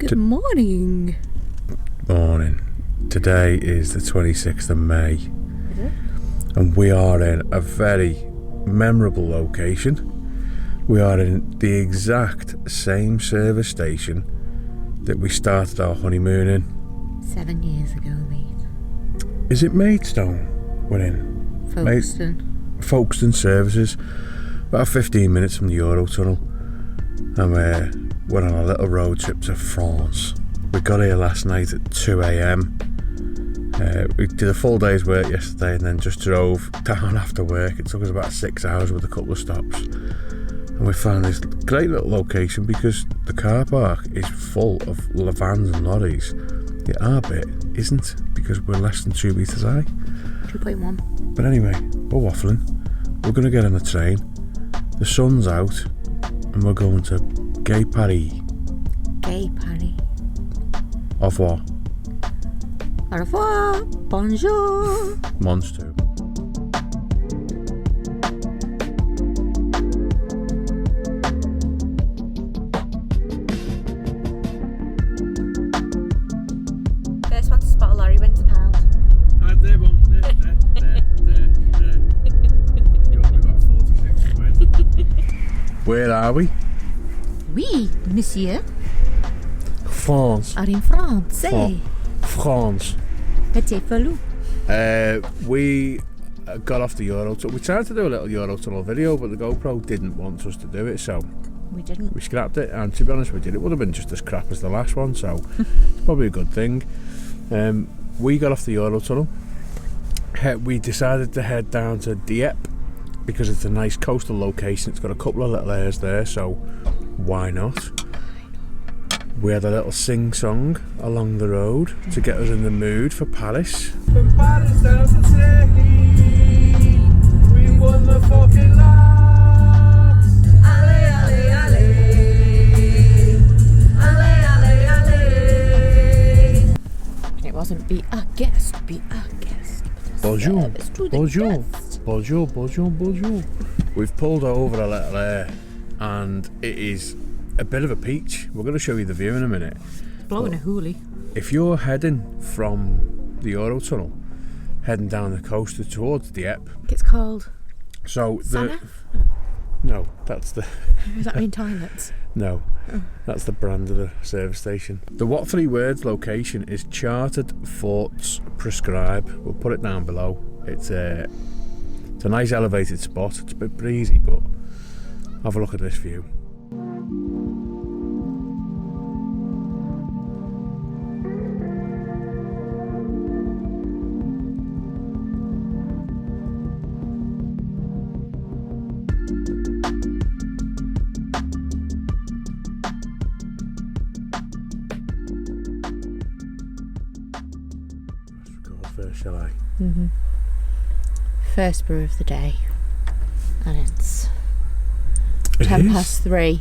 Good morning. Morning. Today is the 26th of May. Is it? And we are in a very memorable location. We are in the exact same service station that we started our honeymoon in. 7 years ago, mate. Is it Maidstone we're in? Folkestone. Folkestone Services. About 15 minutes from the Eurotunnel. And we're on a little road trip to France. We got here last night at 2 a.m. We did a full day's work yesterday and then just drove down after work. It took us about 6 hours with a couple of stops. And we found this great little location because the car park is full of vans and lorries. Our bit isn't because we're less than 2 metres high. 2.1. But anyway, we're waffling. We're going to get on the train. The sun's out and we're going to Gay Paris. Gay Paris. Au revoir. Au revoir. Bonjour. Monster. First one to spot a lorry wins £1. There one. There. You owe me about 46 quid. Where are we? Oui, monsieur. France. Are in France. France. Petit falou. We got off the Eurotunnel. We tried to do a little Eurotunnel video, but the GoPro didn't want us to do it, so We didn't. we scrapped it. And to be honest with you, it would have been just as crap as the last one, so it's probably a good thing. We got off the Eurotunnel. We decided to head down to Dieppe because it's a nice coastal location. It's got a couple of little airs there, so why not? We had a little sing-song along the road to get us in the mood for Paris. From Paris down to Tacky, we won the fucking lot. Allez, allez, allez. Allez, allez, allez. It wasn't be a guest, be a guest. Bonjour, Service to the bonjour, guest. bonjour, bonjour, bonjour. We've pulled over a little air and it is a bit of a peach. We're going to show you the view in a minute. Blowing a hoolie. If you're heading from the Eurotunnel, heading down the coast towards Dieppe, It's called so Sana? no, that's the Does that mean toilets? no, that's the brand of the service station. The what three words location is Chartered Forts Prescribe. We'll put it down below. It's a nice elevated spot. It's a bit breezy, but have a look at this view. First, shall I? Mm-hmm. First brew of the day, and it's 3:10.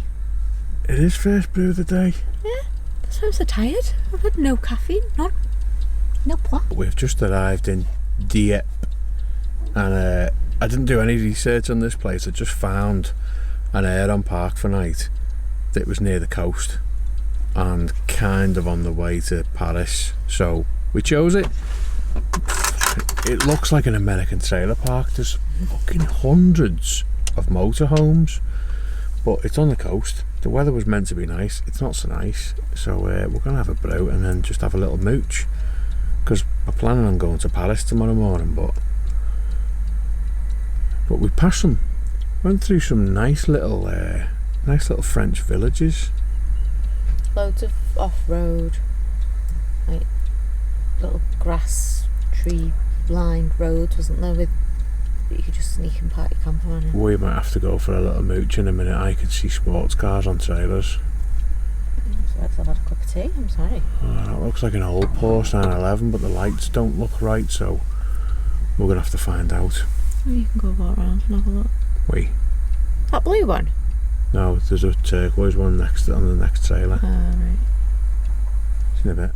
It is first brew of the day. Yeah, that's why I'm so tired. I've had no caffeine, no plot. We've just arrived in Dieppe, and I didn't do any research on this place. I just found an Aire on Park for night that was near the coast and kind of on the way to Paris, so we chose it. It looks like an American trailer park. There's fucking hundreds of motorhomes, but it's on the coast. The weather was meant to be nice. It's not so nice, so we're gonna have a brew and then just have a little mooch because we're planning on going to Paris tomorrow morning. But we passed some, went through some nice little French villages. Loads of off-road, like little grass tree lined roads, wasn't there, with that you could just sneak and park your camper on in. We might have to go for a little mooch in a minute. I could see sports cars on trailers. So I've had a cup of tea, I'm sorry. That looks like an old Porsche 911, but the lights don't look right, so we're gonna have to find out. Well, you can go walk around and have a look. That blue one? No, there's a turquoise one on the next trailer. Right. See you in a bit.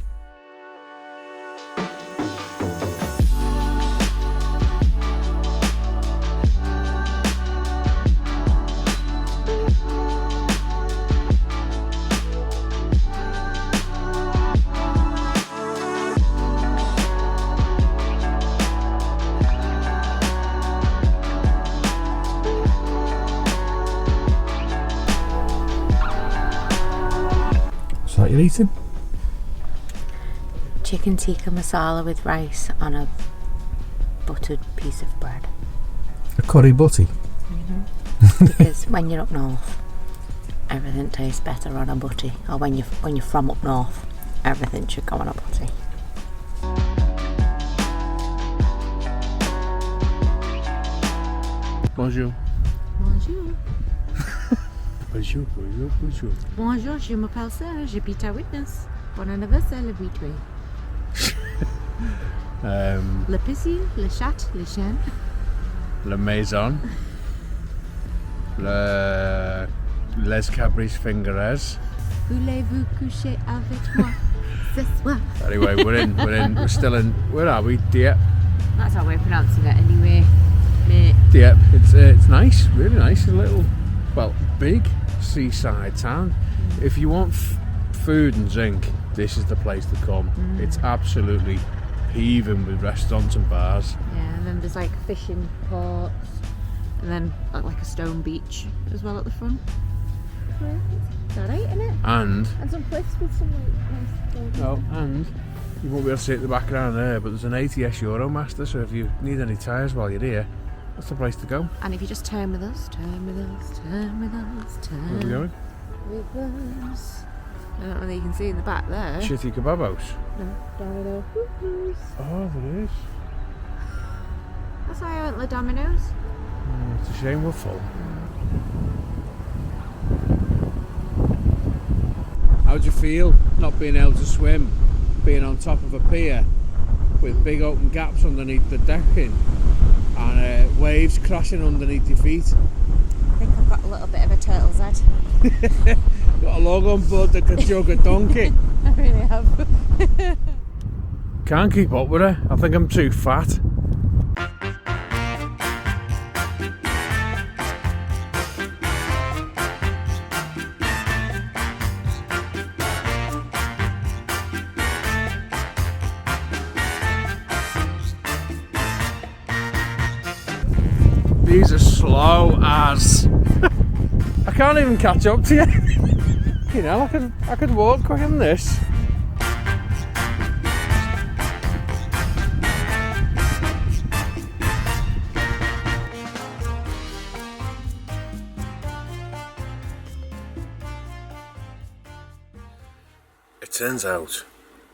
what you're eating? Chicken tikka masala with rice on a buttered piece of bread. A curry butty? Because when you're up north, everything tastes better on a butty. Or when you're from up north, everything should go on a butty. Bonjour. Bonjour. Bonjour, bonjour, bonjour. Bonjour, je m'appelle Sarah, j'habite à Witness. Bon anniversaire, le 8 mai. Le piscine, le chat, le chien. La maison. Les Cabris Fingeres. Voulez-vous coucher avec moi ce soir? Anyway, we're still in, where are we? Dieppe. That's how we're pronouncing it anyway, mate. Dieppe. It's nice, really nice. A little, well, big seaside town. If you want food and drink, this is the place to come. It's absolutely heaving with restaurants and bars. Yeah, and then there's like fishing ports, and then like a stone beach as well at the front. It's alright, isn't it? And some cliffs with some like nice buildings. Oh, and you won't be able to see it in the background there, but there's an ATS Euromaster, so if you need any tyres while you're here, that's the place to go. And if you just turn with us, turn with us, turn with us, turn Where are we going? with us. I don't know whether you can see in the back there. Shitty Kebab House. No, Domino. Oh, there is. That's why I went to Domino's. It's a shame we're full. How'd you feel not being able to swim, being on top of a pier with big open gaps underneath the decking and waves crashing underneath your feet? I think I've got a little bit of a turtle's head. Got a log on board that could jug a donkey. I really have. Can't keep up with her. I think I'm too fat. These are slow as. I can't even catch up to you. You know, I could walk quicker than this. It turns out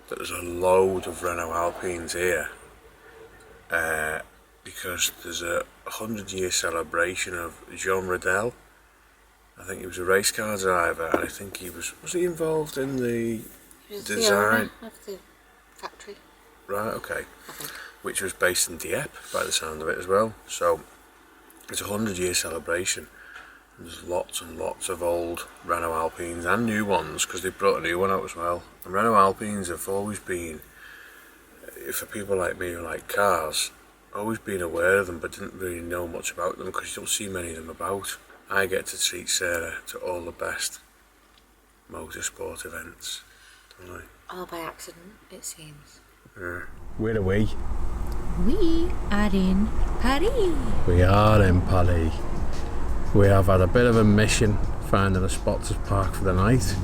that there's a load of Renault Alpines here because there's a 100-year celebration of Jean Riddell. I think he was a race car driver, and I think he was he involved in the design of the factory. Right, okay. Which was based in Dieppe by the sound of it as well. So it's a 100-year celebration. There's lots and lots of old Renault Alpines and new ones, because they brought a new one out as well. And Renault Alpines have always been, for people like me who like cars, always been aware of them but didn't really know much about them because you don't see many of them about. I get to treat Sarah to all the best motorsport events, don't I? All by accident, it seems. Where are we? We are in Paris. We are in Paris. We have had a bit of a mission finding a spot to park for the night.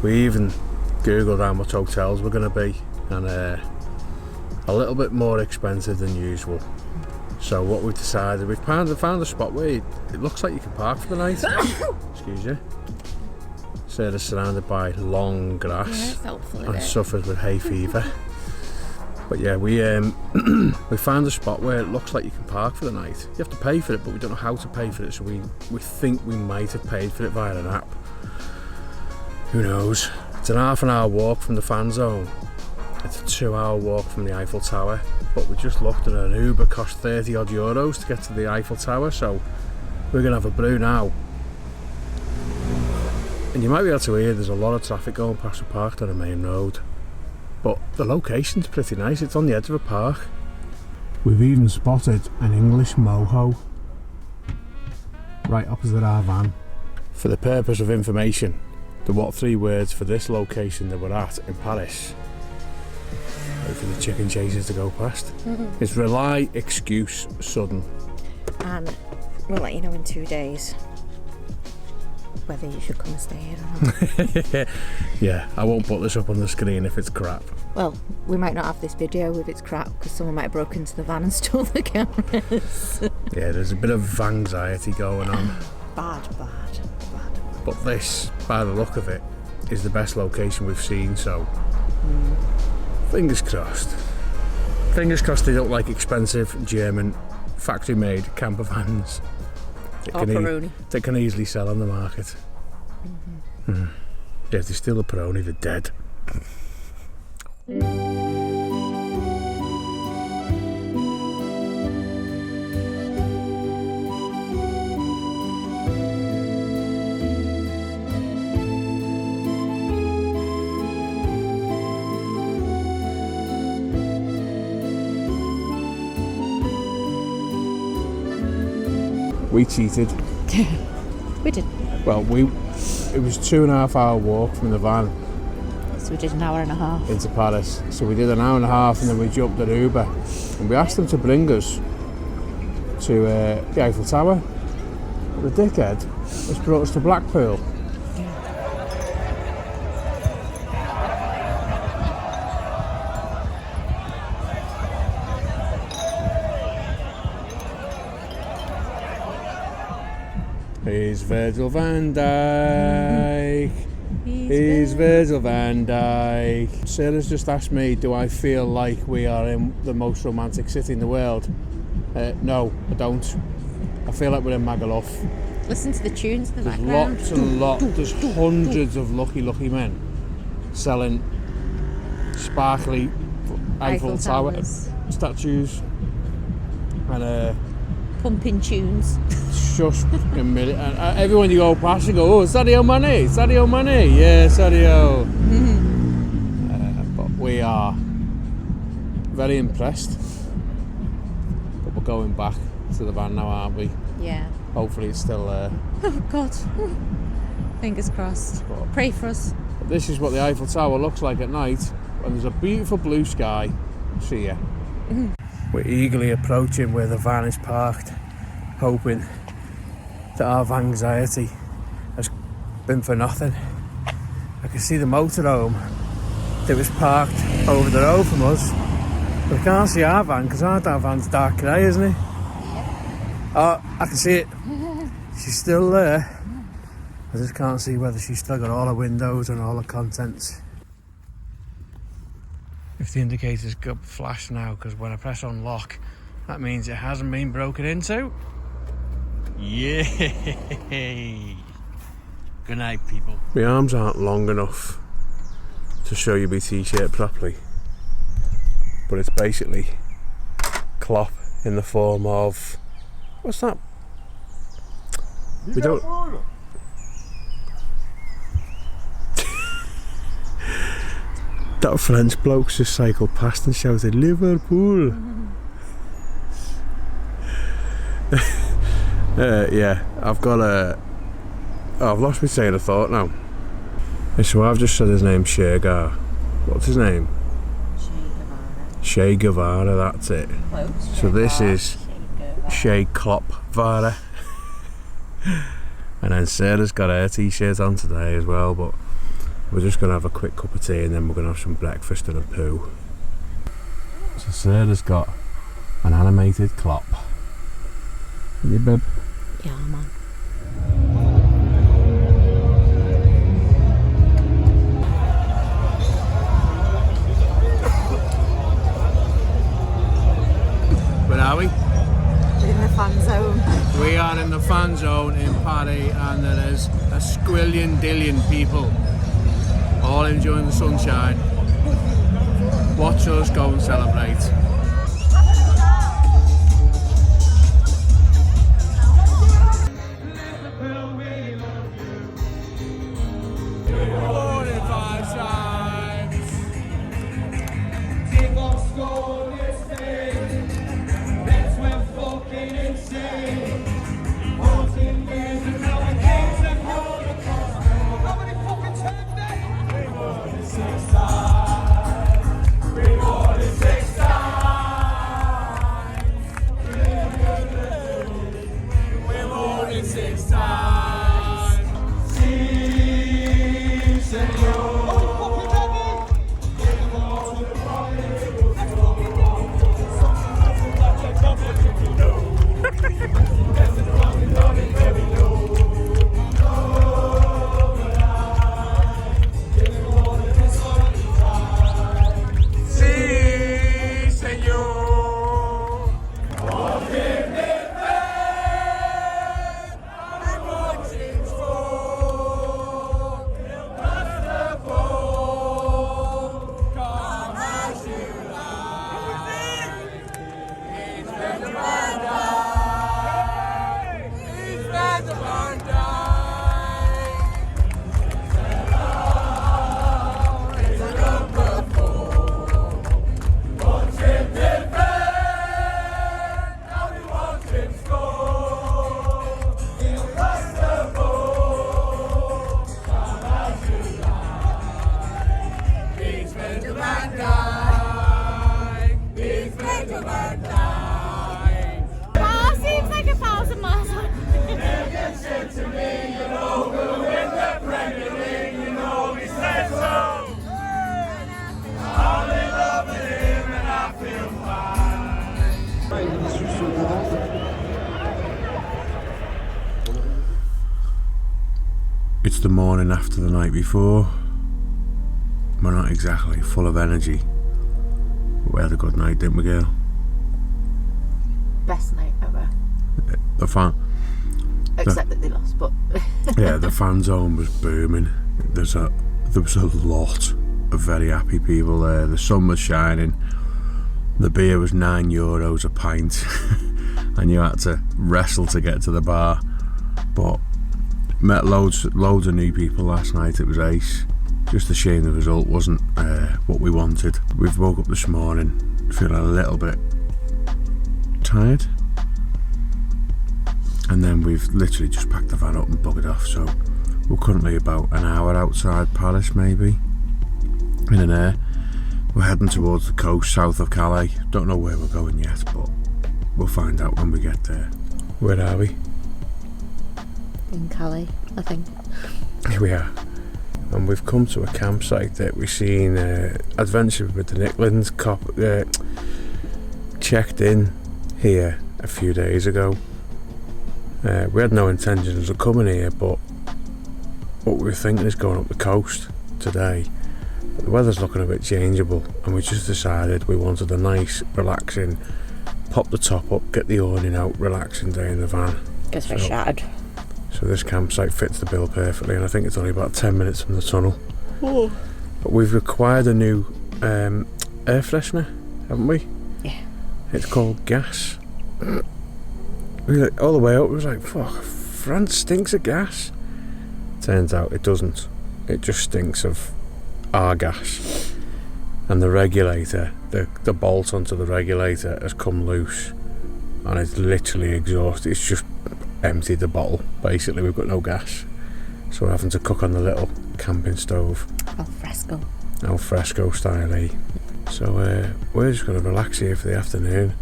We even googled how much hotels were going to be, and a little bit more expensive than usual. So what we've decided, we've found a spot where it looks like you can park for the night. Excuse you. Sarah's surrounded by long grass and suffers with hay fever. But yeah, we found a spot where it looks like you can park for the night. You have to pay for it, but we don't know how to pay for it, so we think we might have paid for it via an app. Who knows? It's an half an hour walk from the fan zone. It's a 2-hour walk from the Eiffel Tower, but we just looked at an Uber cost 30 odd euros to get to the Eiffel Tower, so we're going to have a brew now. And you might be able to hear there's a lot of traffic going past the park on the main road. But the location's pretty nice, it's on the edge of a park. We've even spotted an English moho right opposite our van. For the purpose of information, the what 3 words for this location that we're at in Paris, wait for the chicken chasers to go past, is rely, excuse, sudden. And we'll let you know in 2 days. whether you should come and stay here or not. Yeah, I won't put this up on the screen if it's crap. Well, we might not have this video if it's crap because someone might have broken into the van and stole the cameras. Yeah, there's a bit of anxiety going on. Bad. But this, by the look of it, is the best location we've seen, so fingers crossed. Fingers crossed they don't like expensive German factory-made camper vans that can easily sell on the market. Yeah, if they steal a Peroni, they're dead. We cheated. We did. Well, it was 2.5 hour walk from the van. So we did an hour and a half. Into Paris. So we did an hour and a half and then we jumped at Uber. And we asked them to bring us to the Eiffel Tower. But the dickhead has brought us to Blackpool. He's Virgil van Dijk. He's Virgil van Dijk. Sarah's just asked me, do I feel like we are in the most romantic city in the world? No, I don't. I feel like we're in Magaluf. Listen to the tunes in the There's background. lots and lots. There's hundreds of lucky men selling sparkly Eiffel Tower statues and pumping tunes. Just a minute. And everyone you go past, you go, oh, Sadio Mane, Sadio Mane. Yeah, Sadio. But we are very impressed. But we're going back to the van now, aren't we? Yeah. Hopefully it's still there. Oh, God. Fingers crossed. But pray for us. This is what the Eiffel Tower looks like at night. And there's a beautiful blue sky. See ya. We're eagerly approaching where the van is parked, hoping that our anxiety has been for nothing. I can see the motorhome that was parked over the road from us, but I can't see our van because our van's dark grey, isn't it? Yep. Oh, I can see it. She's still there. I just can't see whether she's still got all her windows and all her contents. If the indicators go flash now, because when I press on lock, that means it hasn't been broken into. Yay! Good night, people. My arms aren't long enough to show you my t-shirt properly, but it's basically clop in the form of, what's that? We don't. That French bloke just cycled past and shouted, Liverpool! Yeah, I've got a... Oh, I've lost my train of thought now. So I've just said his name, Shergar. What's his name? Che Guevara, that's it. Close. So this is Che Klopp Vara. And then Sarah's got her t-shirt on today as well, but we're just going to have a quick cup of tea and then we're going to have some breakfast and a poo. So Sarah's got an animated Klopp. Yeah, babe? Yeah, man. Where are we? We're in the fan zone. We are in the fan zone in Paris and there is a squillion-dillion people all enjoying the sunshine. Watch us go and celebrate. Six times. Van Dyke. He's Virgil Van Dyke. Wow, seems like 1,000 miles away. Never said to me, you know who'll win the Premier League. You know he said so. I'm in love with him and I feel It's the morning after the night before. We're not exactly full of energy. But we had a good night, didn't we, girl? Best night ever. The fan. Except that they lost, but Yeah, the fan zone was booming. There was a lot of very happy people there. The sun was shining. The beer was €9 a pint, and you had to wrestle to get to the bar. But met loads of new people last night. It was ace. Just a shame the result wasn't what we wanted. We've woke up this morning feeling a little bit tired, and then we've literally just packed the van up and buggered off. So we're currently about an hour outside Paris, maybe, in an Aire. We're heading towards the coast south of Calais. Don't know where we're going yet, but we'll find out when we get there. Where are we? in Calais, I think. Here we are. And we've come to a campsite that we've seen Adventure with the Nicklands checked in here a few days ago. We had no intentions of coming here, but what we were thinking is going up the coast today. But the weather's looking a bit changeable, and we just decided we wanted a nice, relaxing, pop the top up, get the awning out, relaxing day in the van. Gets very shattered. So this campsite fits the bill perfectly, and I think it's only about 10 minutes from the tunnel. Oh. But we've acquired a new air freshener, haven't we? Yeah. It's called gas. All the way up, it was like, fuck, France stinks of gas. Turns out it doesn't. It just stinks of our gas. And the regulator, the bolt onto the regulator has come loose, and it's literally exhausted. It's just emptied the bottle. Basically, we've got no gas, so we're having to cook on the little camping stove. Al fresco style. So we're just going to relax here for the afternoon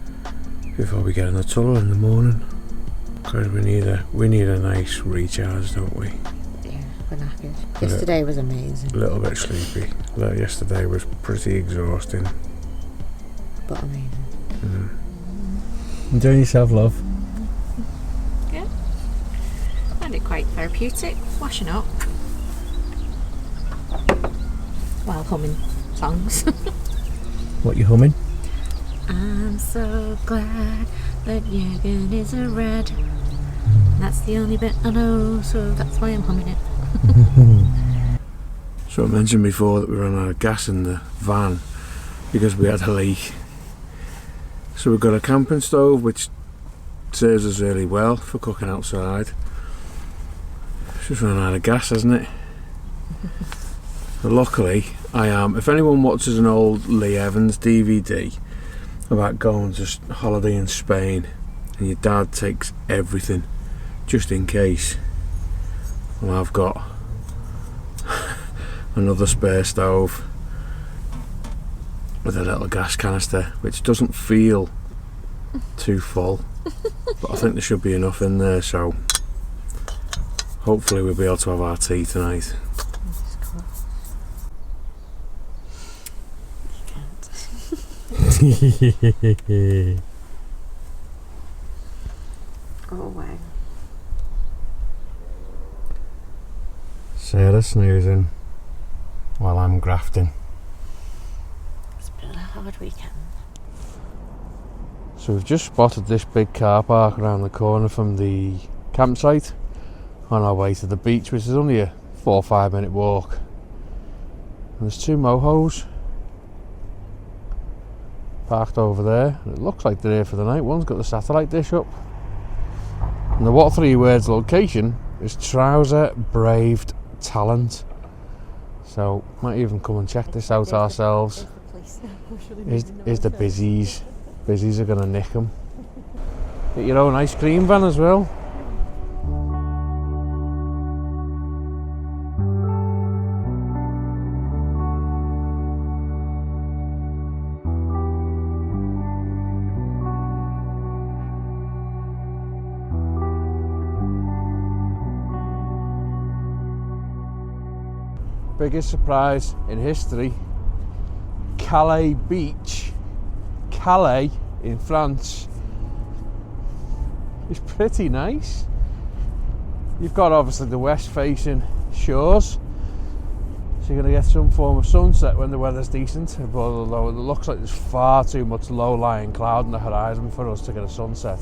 before we get in the tunnel in the morning, because we need a nice recharge, don't we? Yeah, we're knackered. Yesterday was amazing. A little bit sleepy. Yesterday was pretty exhausting, but amazing. Enjoying yourself, love? Yeah. Found it quite therapeutic, washing up while humming songs. What you humming? I'm so glad that Jürgen is a red. That's the only bit I know, so that's why I'm humming it. So I mentioned before that we ran out of gas in the van because we had a leak. So we've got a camping stove which serves us really well for cooking outside. It's just run out of gas, hasn't it? But luckily, if anyone watches an old Lee Evans DVD about going to holiday in Spain and your dad takes everything just in case, well, I've got another spare stove with a little gas canister which doesn't feel too full, but I think there should be enough in there, so hopefully we'll be able to have our tea tonight. Oh wow. Sarah snoozing while I'm grafting. It's been a hard weekend. So we've just spotted this big car park around the corner from the campsite on our way to the beach, which is only a 4 or 5 minute walk. And there's 2 mohos parked over there. It looks like they're here for the night. One's got the satellite dish up. And the what 3 words location is Trouser Braved Talent. So might even come and check this out ourselves. Is the busies. Busies are going to nick them. Get your own ice cream van as well. biggest surprise in history, Calais beach, Calais in France, is pretty nice. You've got obviously the west facing shores, so you're going to get some form of sunset when the weather's decent, but although it looks like there's far too much low-lying cloud on the horizon for us to get a sunset.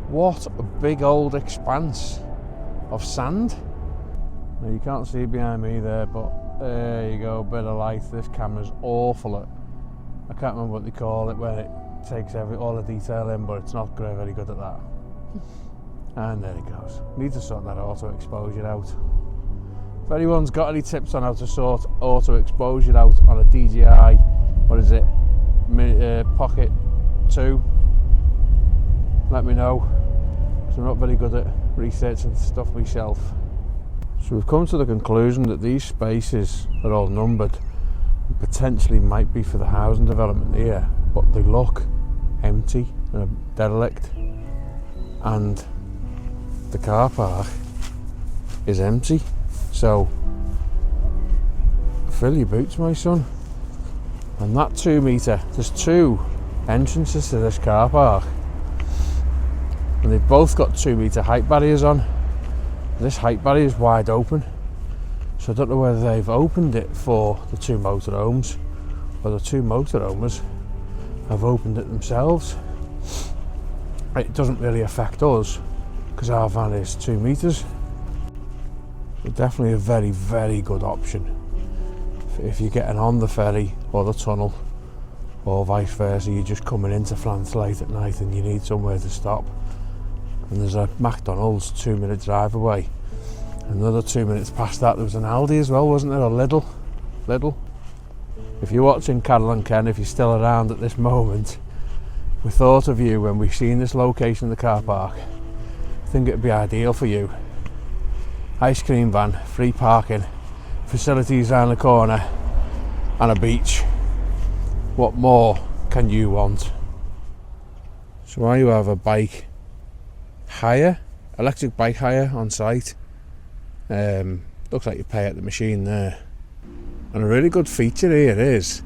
What a big old expanse of sand. Now you can't see behind me there, but there you go, bit of light. This camera's awful at, I can't remember what they call it when it takes all the detail in, but it's not very good at that. And there it goes. Need to sort that auto exposure out. If anyone's got any tips on how to sort auto exposure out on a DJI, what is it, Pocket 2, let me know, because I'm not very good at researching stuff myself. So we've come to the conclusion that these spaces are all numbered and potentially might be for the housing development here, but they look empty and derelict, and the car park is empty. So fill your boots, my son. And that 2 metre, there's 2 entrances to this car park, and they've both got 2 metre height barriers on. This height barrier is wide open, so I don't know whether they've opened it for the 2 motorhomes or the 2 motorhomes have opened it themselves. It doesn't really affect us because our van is 2 metres. So definitely a very, very good option if you're getting on the ferry or the tunnel, or vice versa, you're just coming into France late at night and you need somewhere to stop. And there's a McDonald's 2 minute drive away. Another 2 minutes past that there was an Aldi as well, wasn't there? A Lidl. If you're watching Carol and Ken, if you're still around at this moment, we thought of you when we've seen this location in the car park. I think it'd be ideal for you. Ice cream van, free parking, facilities around the corner, and a beach. What more can you want? So while you have a bike hire, electric bike hire on site, looks like you pay at the machine there. And a really good feature here is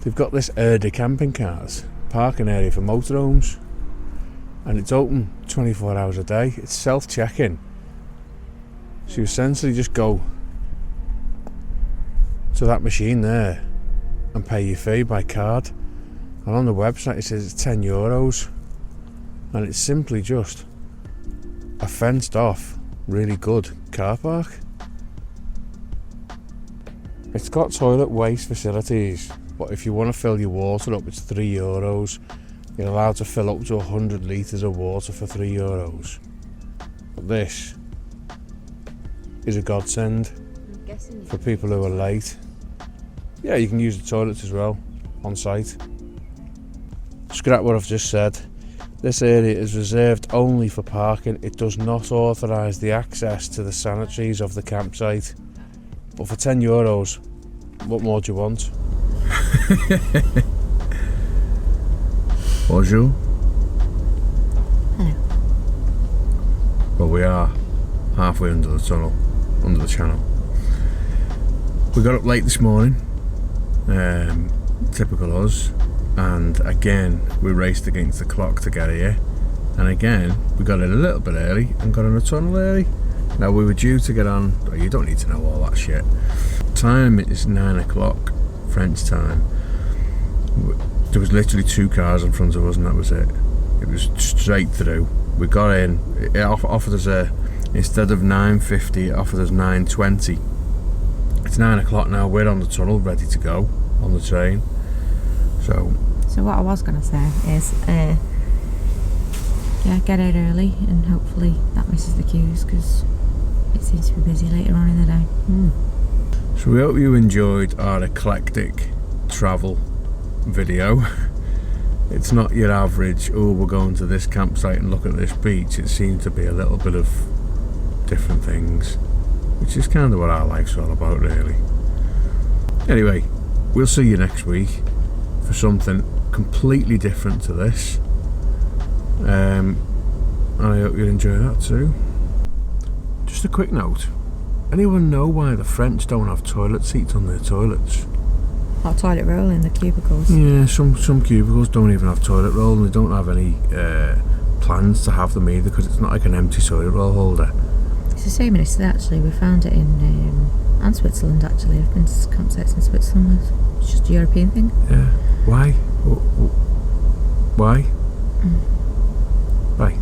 they've got this Aire camping cars, parking area for motorhomes, and it's open 24 hours a day. It's self-check-in, so you essentially just go to that machine there and pay your fee by card, and on the website it says it's €10, and it's simply just a fenced off, really good car park. It's got toilet waste facilities, but if you want to fill your water up, it's €3. You're allowed to fill up to 100 litres of water for €3. But this is a godsend for people who are late. Yeah, you can use the toilets as well on site. Scrap what I've just said. This area is reserved only for parking. It does not authorise the access to the sanitaries of the campsite. But for €10, what more do you want? Bonjour. Hello. Well, we are halfway under the tunnel, under the channel. We got up late this morning, typical us, and again we raced against the clock to get here, and again we got in a little bit early and got in a tunnel early. Now we were due to get on, oh, you don't need to know all that shit. Time is 9 o'clock French time. There was literally 2 cars in front of us and that was it. It was straight through. We got in, it offered us instead of 9:50 it offered us 9:20. It's 9 o'clock now, we're on the tunnel ready to go on the train. So what I was going to say is yeah, get out early and hopefully that misses the queues because it seems to be busy later on in the day. So we hope you enjoyed our eclectic travel video. It's not your average, oh we're going to this campsite and look at this beach. It seems to be a little bit of different things, which is kind of what our life's all about really. Anyway, we'll see you next week for something completely different to this. And I hope you enjoy that too. Just a quick note, Anyone know why the French don't have toilet seats on their toilets? Hot toilet roll in the cubicles. Yeah, some cubicles don't even have toilet roll, and they don't have any plans to have them either, because it's not like an empty toilet roll holder. It's the same in Italy actually. We found it in and Switzerland actually. I've been to campsites in Switzerland. It's just a European thing. Yeah. Why? Why? Why?